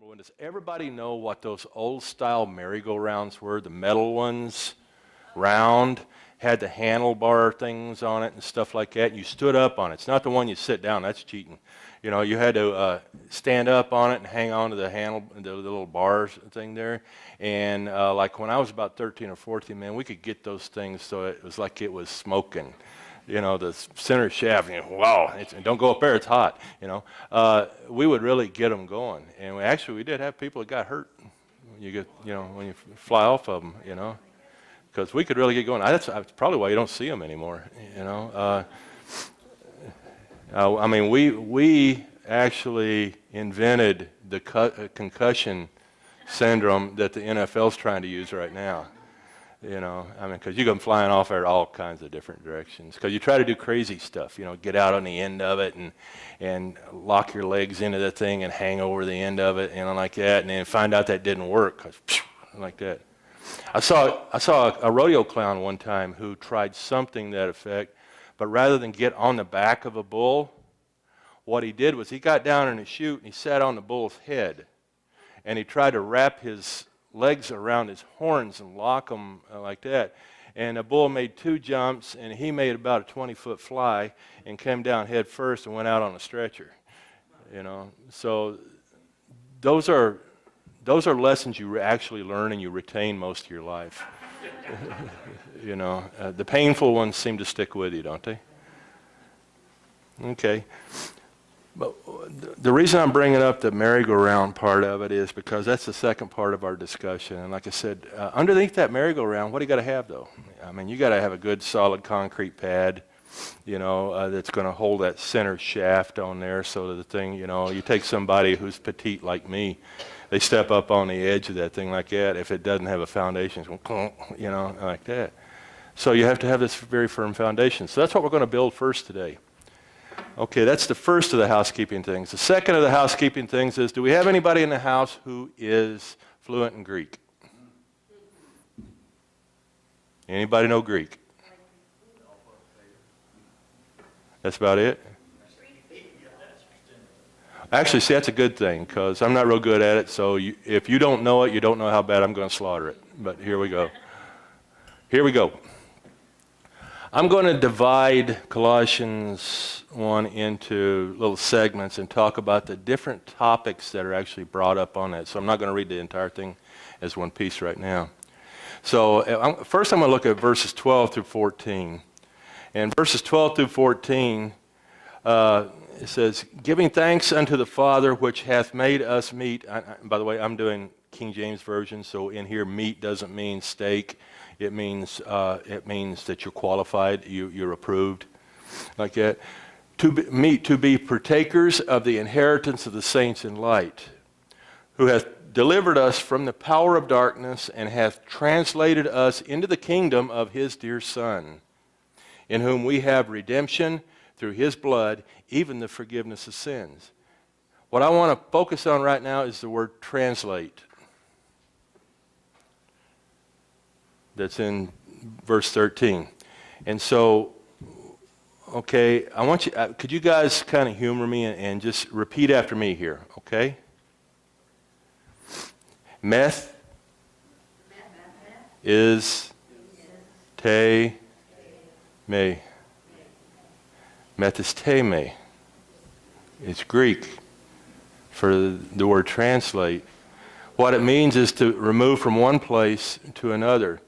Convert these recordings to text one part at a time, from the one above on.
number one. Does everybody know what those old-style merry-go-rounds were? The metal ones, round, had the handlebar things on it and stuff like that. You stood up on it. It's not the one you sit down. That's cheating. You know, you had to stand up on it and hang on to the little bars thing there. And like when I was about 13 or 14, man, we could get those things so it was like it was smoking. You know, the center shaft, you know, wow, don't go up there, it's hot, you know. We would really get them going. And we did have people that got hurt when you fly off of them, you know, because we could really get going. That's probably why you don't see them anymore, you know. I mean, we actually invented the concussion syndrome that the NFL's trying to use right now. You know, I mean, because you come flying off there all kinds of different directions. Because you try to do crazy stuff, you know, get out on the end of it and lock your legs into the thing and hang over the end of it, you know, like that, and then find out that didn't work, like that. I saw a rodeo clown one time who tried something to that effect, but rather than get on the back of a bull, what he did was he got down in a chute and he sat on the bull's head, and he tried to wrap his legs around his horns and lock them like that. And the bull made 2 jumps, and he made about a 20-foot fly and came down head first and went out on a stretcher. You know, so those are lessons you actually learn and you retain most of your life. You know, the painful ones seem to stick with you, don't they? Okay. But the reason I'm bringing up the merry-go-round part of it is because that's the second part of our discussion. And like I said, underneath that merry-go-round, what do you got to have, though? I mean, you got to have a good, solid concrete pad, you know, that's going to hold that center shaft on there so that the thing, you know, you take somebody who's petite like me, they step up on the edge of that thing like that. If it doesn't have a foundation, it's going, you know, like that. So you have to have this very firm foundation. So that's what we're going to build first today. Okay, that's the first of the housekeeping things. The second of the housekeeping things is, do we have anybody in the house who is fluent in Greek? Anybody know Greek? That's about it? Actually, see, that's a good thing, because I'm not real good at it, so if you don't know it, you don't know how bad I'm going to slaughter it. But here we go. Here we go. I'm going to divide Colossians 1 into little segments and talk about the different topics that are actually brought up on that. So I'm not going to read the entire thing as one piece right now. So first I'm going to look at verses 12 through 14. And verses 12 through 14, it says, giving thanks unto the Father which hath made us meet. By the way, I'm doing King James Version, so in here meat doesn't mean steak. It means that you're qualified, you're approved, like that. To be partakers of the inheritance of the saints in light, who hath delivered us from the power of darkness and hath translated us into the kingdom of his dear Son, in whom we have redemption through his blood, even the forgiveness of sins. What I want to focus on right now is the word translate. That's in verse 13. And so, okay, I want you, could you guys kind of humor me and just repeat after me here, okay? Meth is te me. Methisteme. It's Greek for the word translate. What it means is to remove from one place to another.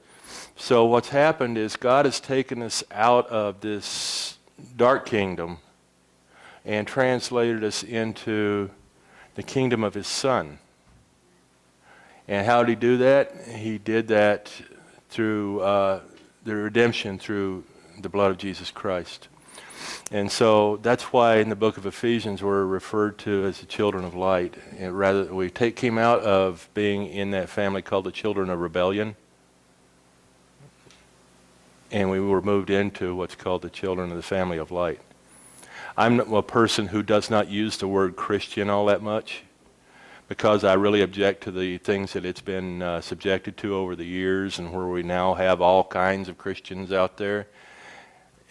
So what's happened is God has taken us out of this dark kingdom and translated us into the kingdom of his Son. And how did he do that? He did that through the redemption through the blood of Jesus Christ. And so that's why in the book of Ephesians we're referred to as the children of light. And rather, we came out of being in that family called the children of rebellion, and we were moved into what's called the children of the family of light. I'm a person who does not use the word Christian all that much because I really object to the things that it's been subjected to over the years, and where we now have all kinds of Christians out there.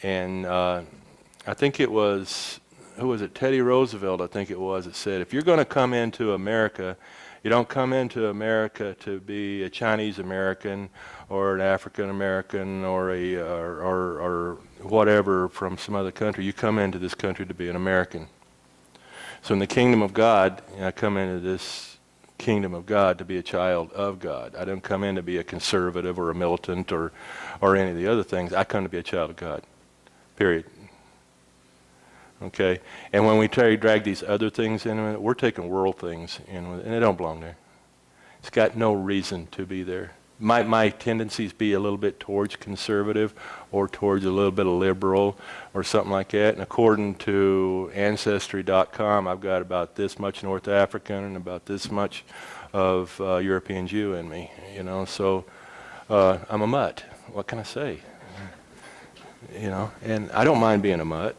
And I think it was, who was it, Teddy Roosevelt, I think it was, that said, if you're going to come into America, You don't come into America to be a Chinese American or an African American or or whatever from some other country. You come into this country to be an American. So in the kingdom of God, I come into this kingdom of God to be a child of God. I don't come in to be a conservative or a militant or any of the other things. I come to be a child of God. Period. Okay? And when we try to drag these other things in, we're taking world things in, and they don't belong there. It's got no reason to be there. My tendencies be a little bit towards conservative or towards a little bit of liberal or something like that. And according to Ancestry.com, I've got about this much North African and about this much of European Jew in me. You know, so I'm a mutt. What can I say? You know, and I don't mind being a mutt.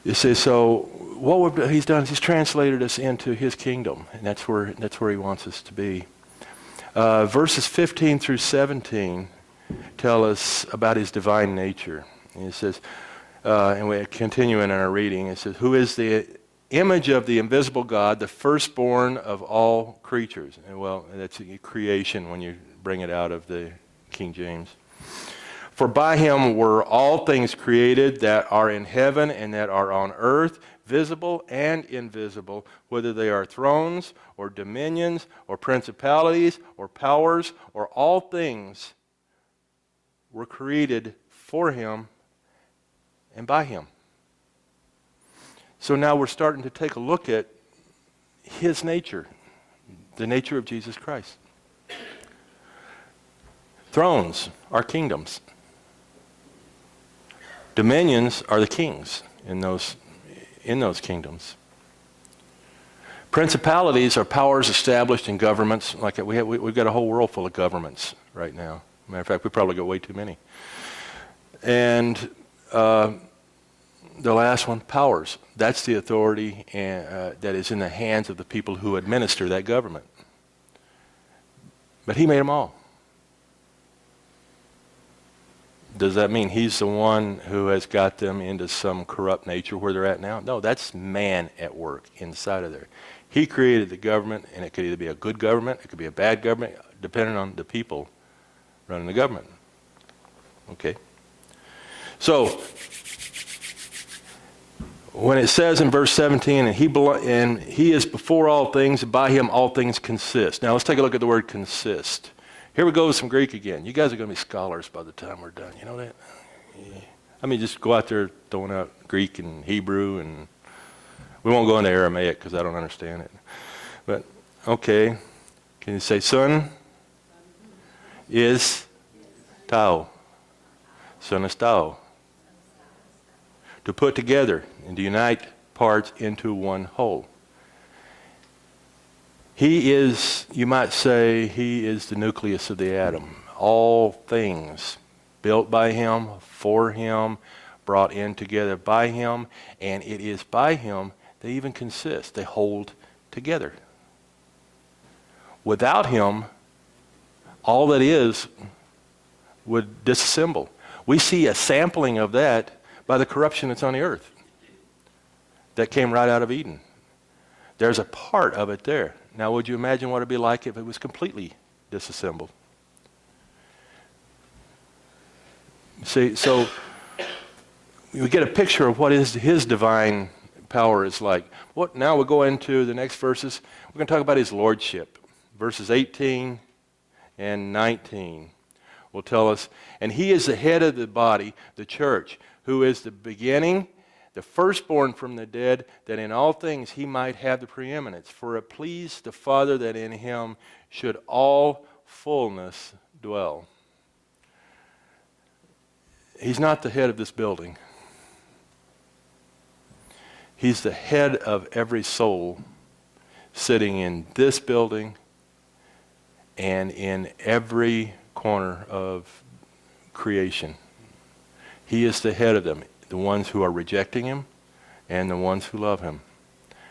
You see, so what he's done is he's translated us into his kingdom, and that's where he wants us to be. Verses 15 through 17 tell us about his divine nature. And it says, and we continue in our reading, it says, who is the image of the invisible God, the firstborn of all creatures. And well, that's creation when you bring it out of the King James. For by him were all things created that are in heaven and that are on earth, visible and invisible, whether they are thrones or dominions or principalities or powers, or all things were created for him and by him. So now we're starting to take a look at his nature, the nature of Jesus Christ. Thrones are kingdoms. Dominions are the kings in those kingdoms. Principalities are powers established in governments. Like we've got a whole world full of governments right now. Matter of fact, we probably got way too many. And the last one, powers. That's the authority that is in the hands of the people who administer that government. But he made them all. Does that mean he's the one who has got them into some corrupt nature where they're at now? No, that's man at work inside of there. He created the government, and it could either be a good government, it could be a bad government, depending on the people running the government. Okay? So, when it says in verse 17, and he is before all things, and by him all things consist. Now let's take a look at the word consist. Here we go with some Greek again. You guys are going to be scholars by the time we're done. You know that? Yeah. I mean, just go out there throwing out Greek and Hebrew, and we won't go into Aramaic because I don't understand it. But, okay. Can you say son is tau? Son is tau. To put together and to unite parts into one whole. He is, you might say, he is the nucleus of the atom. All things built by him, for him, brought in together by him, and it is by him they even consist. They hold together. Without him, all that is would disassemble. We see a sampling of that by the corruption that's on the earth that came right out of Eden. There's a part of it there. Now, would you imagine what it'd be like if it was completely disassembled? See, so we get a picture of what his divine power is like. Now we'll go into the next verses. We're going to talk about his lordship. Verses 18 and 19 will tell us, and he is the head of the body, the church, who is the beginning, the firstborn from the dead, that in all things he might have the preeminence. For it pleased the Father that in him should all fullness dwell. He's not the head of this building. He's the head of every soul sitting in this building and in every corner of creation. He is the head of them. The ones who are rejecting him and the ones who love him.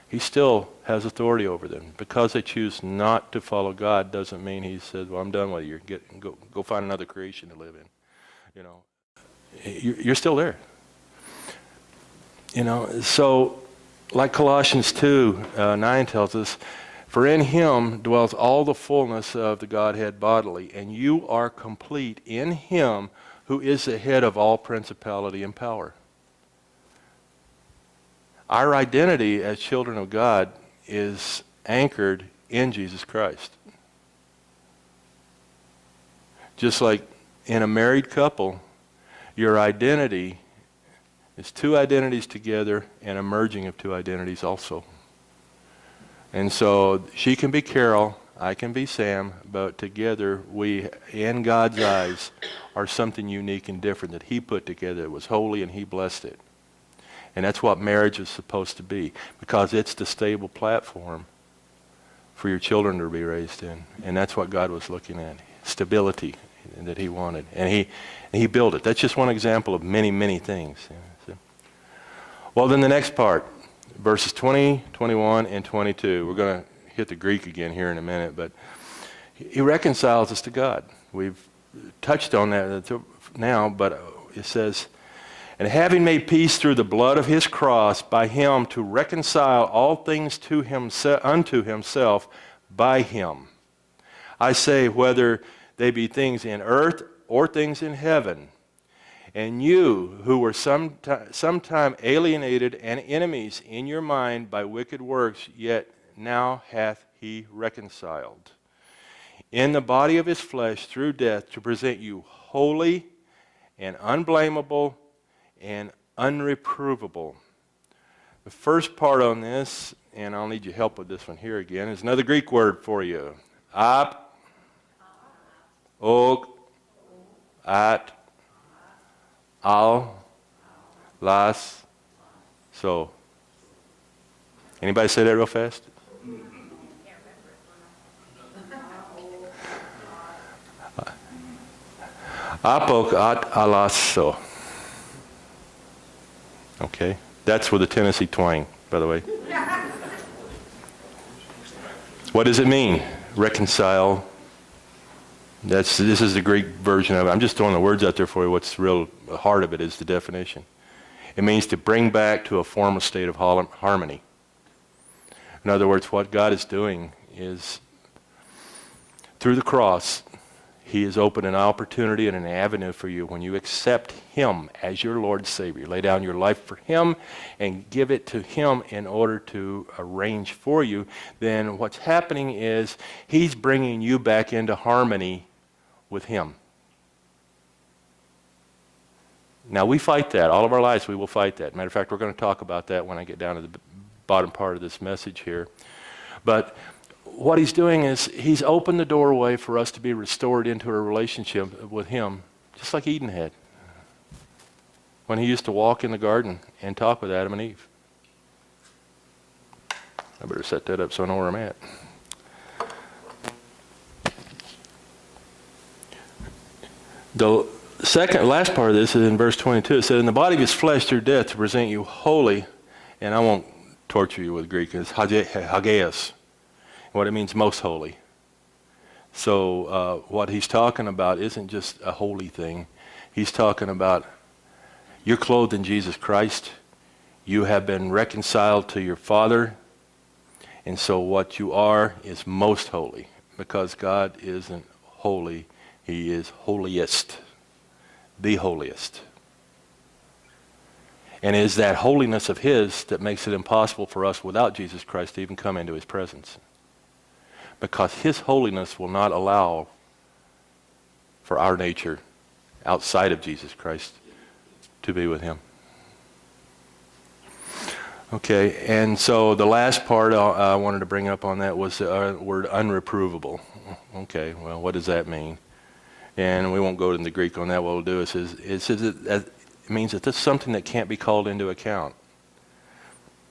He still has authority over them. Because they choose not to follow God doesn't mean he says, well, I'm done with you. Go find another creation to live in. You know, you're still there. You know, so Like Colossians 2:9 tells us, for in him dwells all the fullness of the Godhead bodily, and you are complete in him who is the head of all principality and power. Our identity as children of God is anchored in Jesus Christ. Just like in a married couple, your identity is two identities together and a merging of two identities also. And so she can be Carol, I can be Sam, but together we, in God's eyes, are something unique and different that he put together. It was holy and he blessed it. And that's what marriage is supposed to be, because it's the stable platform for your children to be raised in. And that's what God was looking at, stability that he wanted. And he built it. That's just one example of many, many things. Well, then the next part, verses 20, 21, and 22. We're going to hit the Greek again here in a minute, but he reconciles us to God. We've touched on that now, but it says, and having made peace through the blood of his cross, by him to reconcile all things to himself, unto himself by him. I say, whether they be things in earth or things in heaven. And you, who were sometime alienated and enemies in your mind by wicked works, yet now hath he reconciled in the body of his flesh through death, to present you holy and unblameable and unreprovable. The first part on this, and I'll need your help with this one here again, is another Greek word for you. Ap, og, at, al, las, so. Anybody say that real fast? Apok at alasso. Okay, that's with a Tennessee twang, by the way. What does it mean? Reconcile. This is the Greek version of it. I'm just throwing the words out there for you. What's the real heart of it is the definition. It means to bring back to a former state of harmony. In other words, what God is doing is, through the cross, he has opened an opportunity and an avenue for you. When you accept him as your Lord and Savior, lay down your life for him and give it to him in order to arrange for you, then what's happening is he's bringing you back into harmony with him. Now, we fight that. All of our lives we will fight that. Matter of fact, we're going to talk about that when I get down to the bottom part of this message here. But what he's doing is he's opened the doorway for us to be restored into a relationship with him, just like Eden had, when he used to walk in the garden and talk with Adam and Eve. I better set that up so I know where I'm at. The last part of this is in verse 22. It said, in the body of his flesh through death to present you holy, and I won't torture you with Greek, it's hagios. What it means, most holy. So what he's talking about isn't just a holy thing. He's talking about you're clothed in Jesus Christ. You have been reconciled to your Father. And so what you are is most holy, because God isn't holy. He is holiest, the holiest. And it is that holiness of his that makes it impossible for us without Jesus Christ to even come into his presence. Because his holiness will not allow for our nature outside of Jesus Christ to be with him. Okay, and so the last part I wanted to bring up on that was the word unreprovable. Okay, well, what does that mean? And we won't go into the Greek on that. What we'll do is it means that this is something that can't be called into account.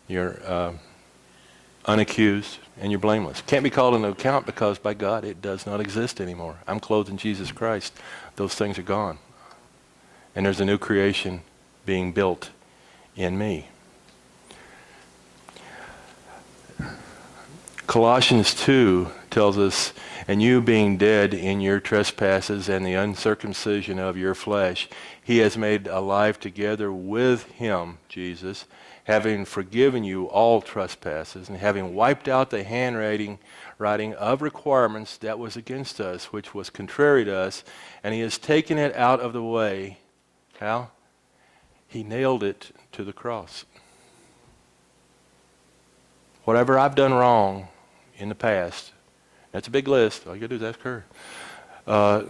You're unaccused and you're blameless. Can't be called into account because by God it does not exist anymore. I'm clothed in Jesus Christ. Those things are gone. And there's a new creation being built in me. Colossians 2 tells us, and you being dead in your trespasses and the uncircumcision of your flesh, he has made alive together with him, Jesus, having forgiven you all trespasses, and having wiped out the handwriting of requirements that was against us, which was contrary to us, and he has taken it out of the way. How? He nailed it to the cross. Whatever I've done wrong in the past, that's a big list. All you got to do is ask her.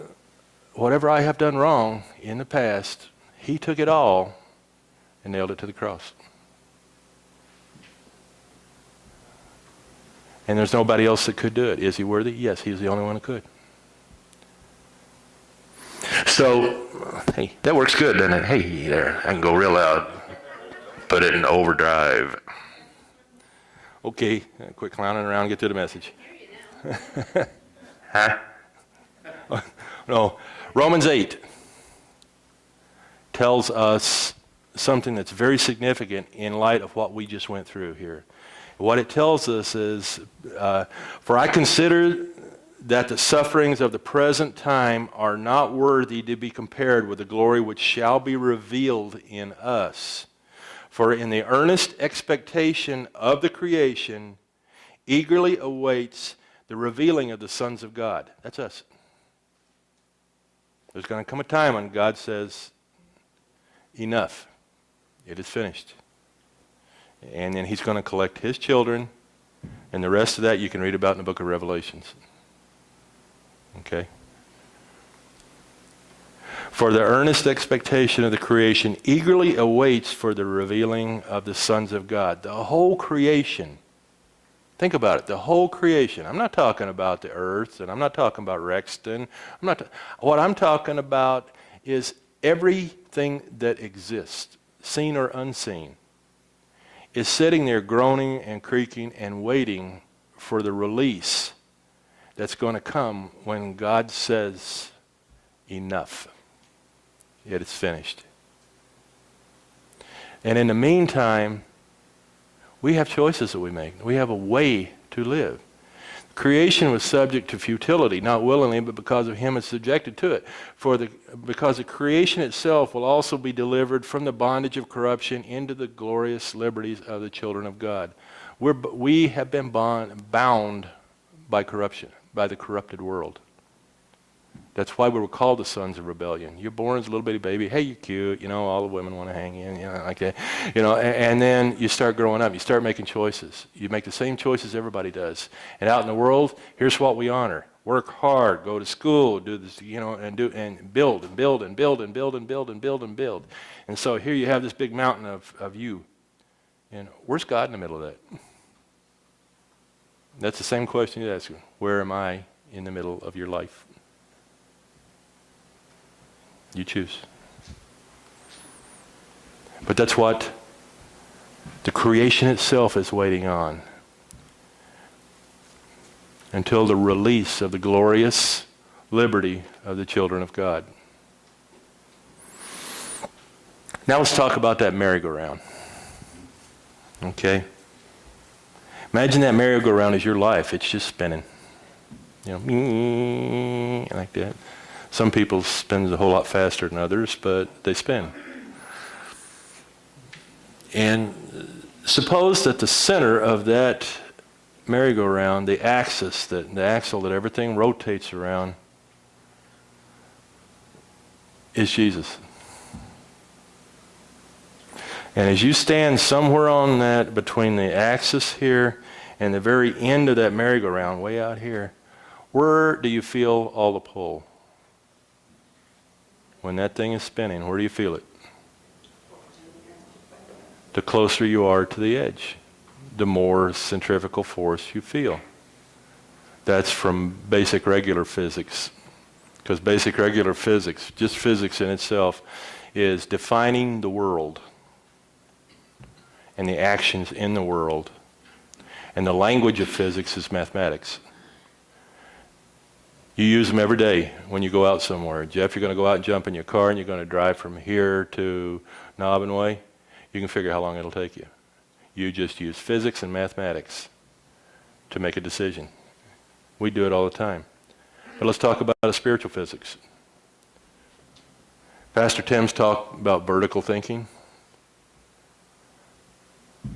Whatever I have done wrong in the past, he took it all and nailed it to the cross. And there's nobody else that could do it. Is he worthy? Yes, he's the only one who could. So, hey, that works good, doesn't it? Hey, there, I can go real loud. Put it in overdrive. Okay, quit clowning around and get to the message. Huh? No, Romans 8 tells us something that's very significant in light of what we just went through here. What it tells us is, for I consider that the sufferings of the present time are not worthy to be compared with the glory which shall be revealed in us. For in the earnest expectation of the creation eagerly awaits the revealing of the sons of God. That's us. There's going to come a time when God says, enough. It is finished. And then he's going to collect his children, and the rest of that you can read about in the book of Revelations. Okay? For the earnest expectation of the creation eagerly awaits for the revealing of the sons of God. The whole creation. Think about it. The whole creation. I'm not talking about the earth, and I'm not talking about Rexton. What I'm talking about is everything that exists, seen or unseen, is sitting there groaning and creaking and waiting for the release that's going to come when God says, enough. It is finished. And in the meantime, we have choices that we make. We have a way to live. Creation was subject to futility, not willingly, but because of him is subjected to it. Because the creation itself will also be delivered from the bondage of corruption into the glorious liberties of the children of God. We have been bound by corruption, by the corrupted world. That's why we were called the sons of rebellion. You're born as a little bitty baby. Hey, you're cute. All the women want to hang in, like that. And then you start growing up. You start making choices. You make the same choices everybody does. And out in the world, here's what we honor. Work hard, go to school, do this, and build and build and build and build and build and build and build. And so here you have this big mountain of you. And where's God in the middle of that? That's the same question you ask. Where am I in the middle of your life? You choose. But that's what the creation itself is waiting on. Until the release of the glorious liberty of the children of God. Now let's talk about that merry-go-round. Okay? Imagine that merry-go-round is your life. It's just spinning. Like that. Some people spin a whole lot faster than others, but they spin. And suppose that the center of that merry-go-round, the axle that everything rotates around, is Jesus. And as you stand somewhere on that, between the axis here and the very end of that merry-go-round, way out here, where do you feel all the pull? When that thing is spinning, where do you feel it? The closer you are to the edge, the more centrifugal force you feel. That's from basic regular physics. Because basic regular physics, just physics in itself, is defining the world and the actions in the world. And the language of physics is mathematics. You use them every day when you go out somewhere. Jeff, you're going to go out and jump in your car and you're going to drive from here to Nobbinway. You can figure how long it'll take you. You just use physics and mathematics to make a decision. We do it all the time. But let's talk about a spiritual physics. Pastor Tim's talked about vertical thinking.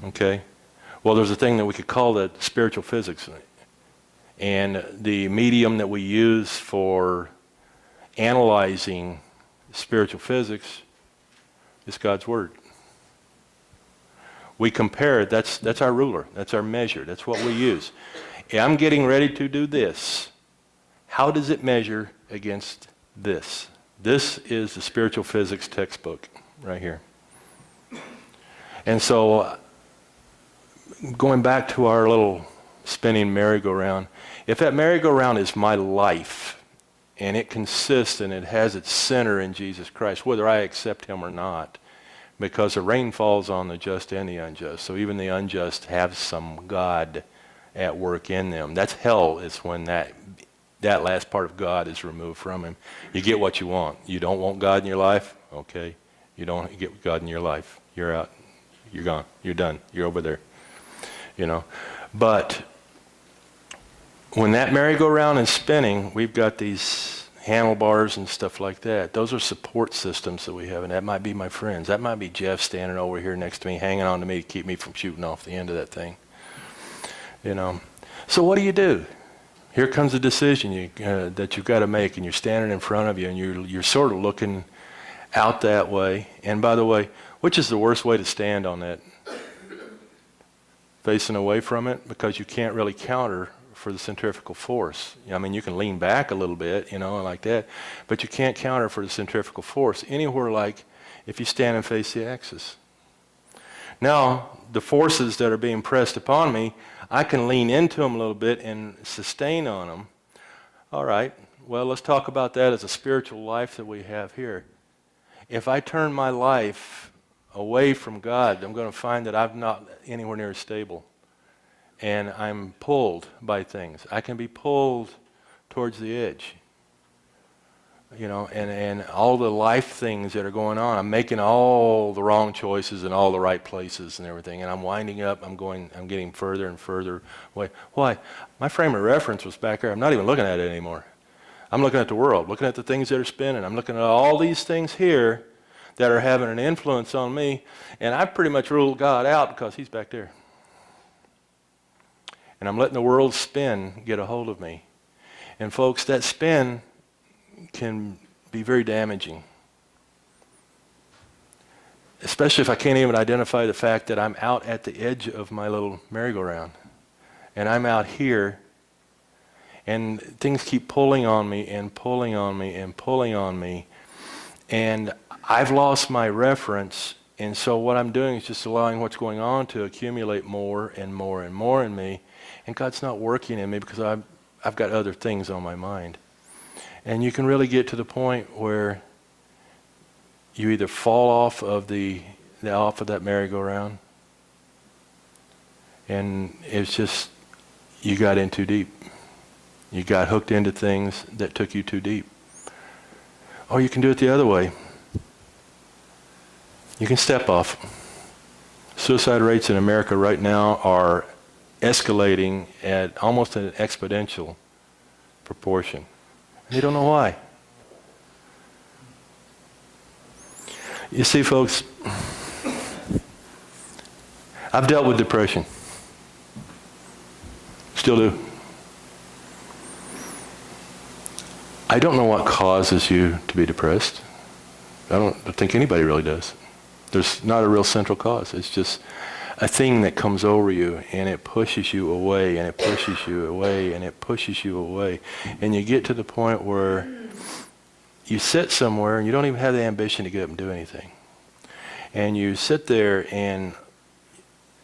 Okay? Well, there's a thing that we could call that spiritual physics. And the medium that we use for analyzing spiritual physics is God's Word. We compare it. That's our ruler. That's our measure. That's what we use. I'm getting ready to do this. How does it measure against this? This is the spiritual physics textbook right here. And so, going back to our little spinning merry-go-round, if that merry-go-round is my life, and it consists and it has its center in Jesus Christ, whether I accept him or not, because the rain falls on the just and the unjust. So even the unjust have some God at work in them. That's hell, is when that last part of God is removed from him. You get what you want. You don't want God in your life? Okay. You don't get God in your life. You're out. You're gone. You're done. You're over there. You know. But when that merry-go-round is spinning, we've got these handlebars and stuff like that. Those are support systems that we have, and that might be my friends. That might be Jeff standing over here next to me, hanging on to me to keep me from shooting off the end of that thing. You know. So what do? Here comes a decision that you've got to make, and you're standing in front of you, and you're sort of looking out that way. And by the way, which is the worst way to stand on that? Facing away from it, because you can't really counter for the centrifugal force. I mean, you can lean back a little bit, you know, like that, but you can't counter for the centrifugal force anywhere like if you stand and face the axis. Now, the forces that are being pressed upon me, I can lean into them a little bit and sustain on them. All right, well, let's talk about that as a spiritual life that we have here. If I turn my life away from God, I'm going to find that I'm not anywhere near stable. And I'm pulled by things. I can be pulled towards the edge. You know, and all the life things that are going on, I'm making all the wrong choices in all the right places and everything, and I'm winding up, I'm getting further and further away. Why? My frame of reference was back there. I'm not even looking at it anymore. I'm looking at the world, looking at the things that are spinning. I'm looking at all these things here that are having an influence on me, and I've pretty much ruled God out because he's back there. And I'm letting the world spin get a hold of me. And folks, that spin can be very damaging. Especially if I can't even identify the fact that I'm out at the edge of my little merry-go-round. And I'm out here, and things keep pulling on me and pulling on me and pulling on me. And I've lost my reference, and so what I'm doing is just allowing what's going on to accumulate more and more and more in me. And God's not working in me because I've got other things on my mind. And you can really get to the point where you either fall off of that merry-go-round, and it's just, you got in too deep. You got hooked into things that took you too deep. Or you can do it the other way. You can step off. Suicide rates in America right now are escalating at almost an exponential proportion. And you don't know why. You see, folks, I've dealt with depression. Still do. I don't know what causes you to be depressed. I don't think anybody really does. There's not a real central cause. It's just a thing that comes over you, and it pushes you away, and it pushes you away, and it pushes you away. And you get to the point where you sit somewhere and you don't even have the ambition to get up and do anything. And you sit there and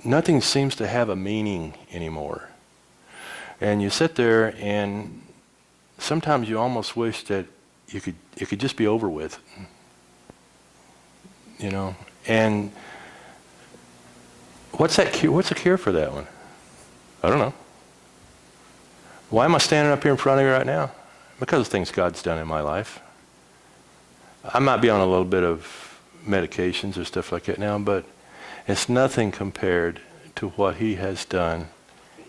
nothing seems to have a meaning anymore. And you sit there and sometimes you almost wish that it could just be over with. You know? And what's the cure for that one? I don't know. Why am I standing up here in front of you right now? Because of things God's done in my life. I might be on a little bit of medications or stuff like that now, but it's nothing compared to what he has done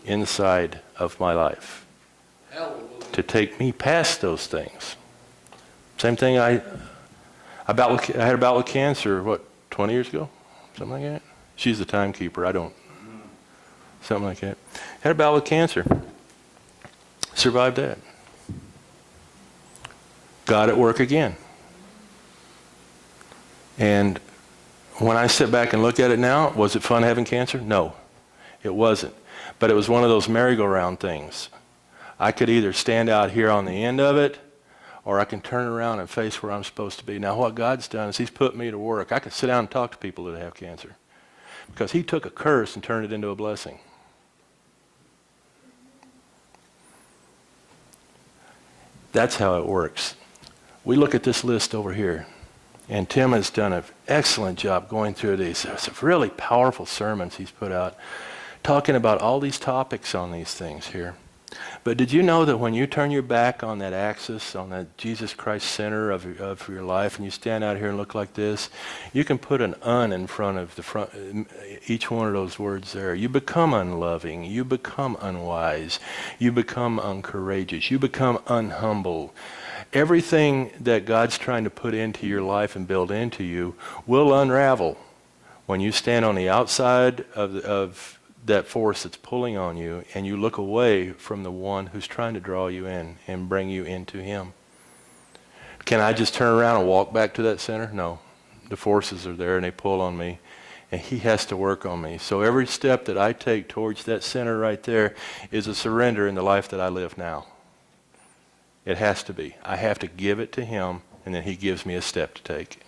inside of my life. Hallelujah. To take me past those things. Same thing, I had a bout with cancer, 20 years ago? Something like that? She's the timekeeper. I don't. Something like that. Had a battle with cancer. Survived that. God at work again. And when I sit back and look at it now, was it fun having cancer? No, it wasn't. But it was one of those merry-go-round things. I could either stand out here on the end of it, or I can turn around and face where I'm supposed to be. Now what God's done is he's put me to work. I can sit down and talk to people that have cancer. Because he took a curse and turned it into a blessing. That's how it works. We look at this list over here. And Tim has done an excellent job going through these. It's really powerful sermons he's put out, talking about all these topics on these things here. But did you know that when you turn your back on that axis, on that Jesus Christ center of your life, and you stand out here and look like this, you can put an "un" in front of each one of those words there. You become unloving. You become unwise. You become uncourageous. You become unhumble. Everything that God's trying to put into your life and build into you will unravel when you stand on the outside of that force that's pulling on you and you look away from the one who's trying to draw you in and bring you into him. Can I just turn around and walk back to that center? No. The forces are there and they pull on me and he has to work on me. So every step that I take towards that center right there is a surrender in the life that I live now. It has to be. I have to give it to him, and then he gives me a step to take.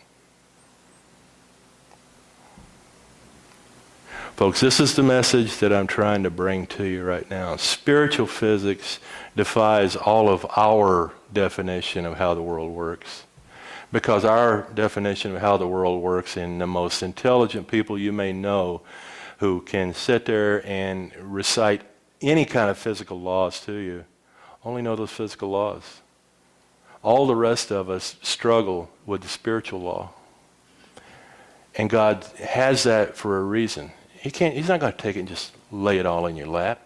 Folks, this is the message that I'm trying to bring to you right now. Spiritual physics defies all of our definition of how the world works. Because our definition of how the world works, and the most intelligent people you may know who can sit there and recite any kind of physical laws to you, only know those physical laws. All the rest of us struggle with the spiritual law. And God has that for a reason. He's not going to take it and just lay it all in your lap.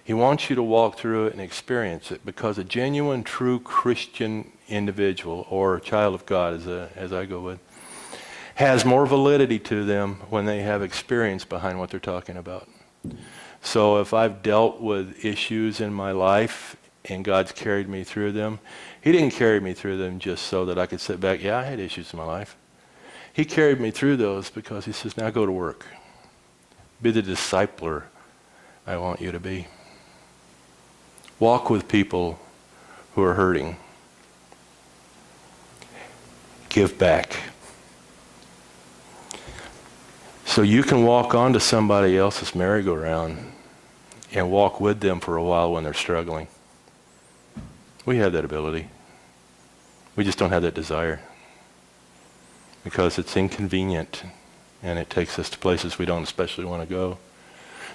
He wants you to walk through it and experience it, because a genuine, true Christian individual, or child of God as I go with, has more validity to them when they have experience behind what they're talking about. So if I've dealt with issues in my life and God's carried me through them, he didn't carry me through them just so that I could sit back. Yeah, I had issues in my life. He carried me through those because he says, now go to work. Be the discipler I want you to be. Walk with people who are hurting. Give back. So you can walk onto somebody else's merry-go-round and walk with them for a while when they're struggling. We have that ability. We just don't have that desire, because it's inconvenient and it takes us to places we don't especially want to go.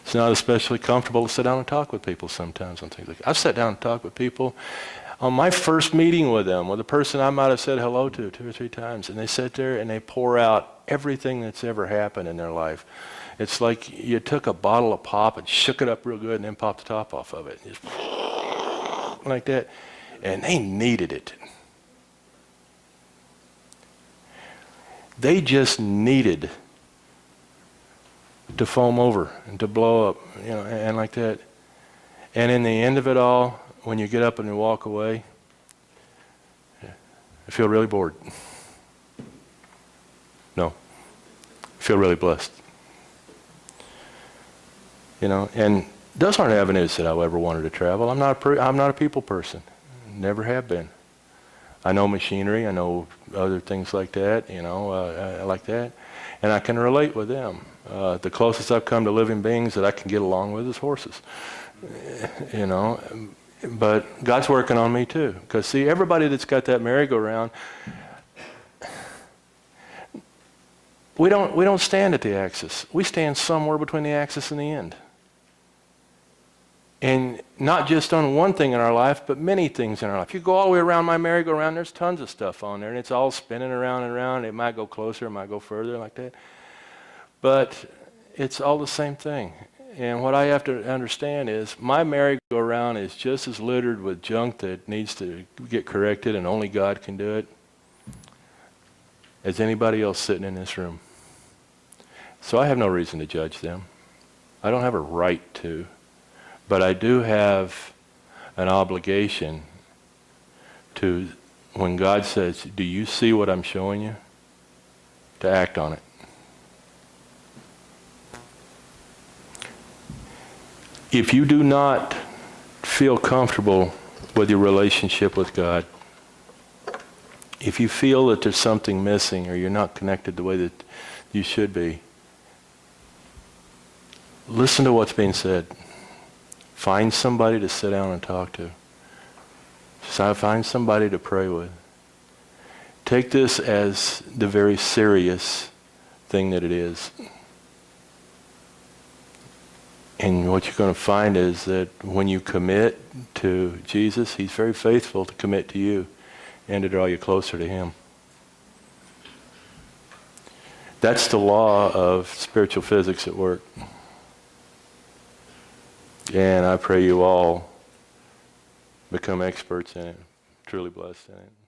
It's not especially comfortable to sit down and talk with people sometimes on things like that. I've sat down and talked with people on my first meeting with them, with a person I might have said hello to 2 or 3 times, and they sit there and they pour out everything that's ever happened in their life. It's like you took a bottle of pop and shook it up real good and then popped the top off of it. Just like that. And they needed it. They just needed to foam over and to blow up, and like that. And in the end of it all, when you get up and you walk away, I feel really bored. No, I feel really blessed. And those aren't avenues that I ever wanted to travel. I'm not a people person. Never have been. I know machinery. I know other things like that. I like that, and I can relate with them. The closest I've come to living beings that I can get along with is horses. But God's working on me too. Because see, everybody that's got that merry-go-round, we don't stand at the axis. We stand somewhere between the axis and the end. And not just on one thing in our life, but many things in our life. You go all the way around my merry-go-round, there's tons of stuff on there, and it's all spinning around and around. It might go closer, it might go further, like that. But it's all the same thing. And what I have to understand is my merry-go-round is just as littered with junk that needs to get corrected, and only God can do it, as anybody else sitting in this room. So I have no reason to judge them. I don't have a right to. But I do have an obligation to, when God says, do you see what I'm showing you? To act on it. If you do not feel comfortable with your relationship with God, if you feel that there's something missing or you're not connected the way that you should be, listen to what's being said. Find somebody to sit down and talk to. Find somebody to pray with. Take this as the very serious thing that it is. And what you're going to find is that when you commit to Jesus, He's very faithful to commit to you and to draw you closer to Him. That's the law of spiritual physics at work. And I pray you all become experts in it, truly blessed in it.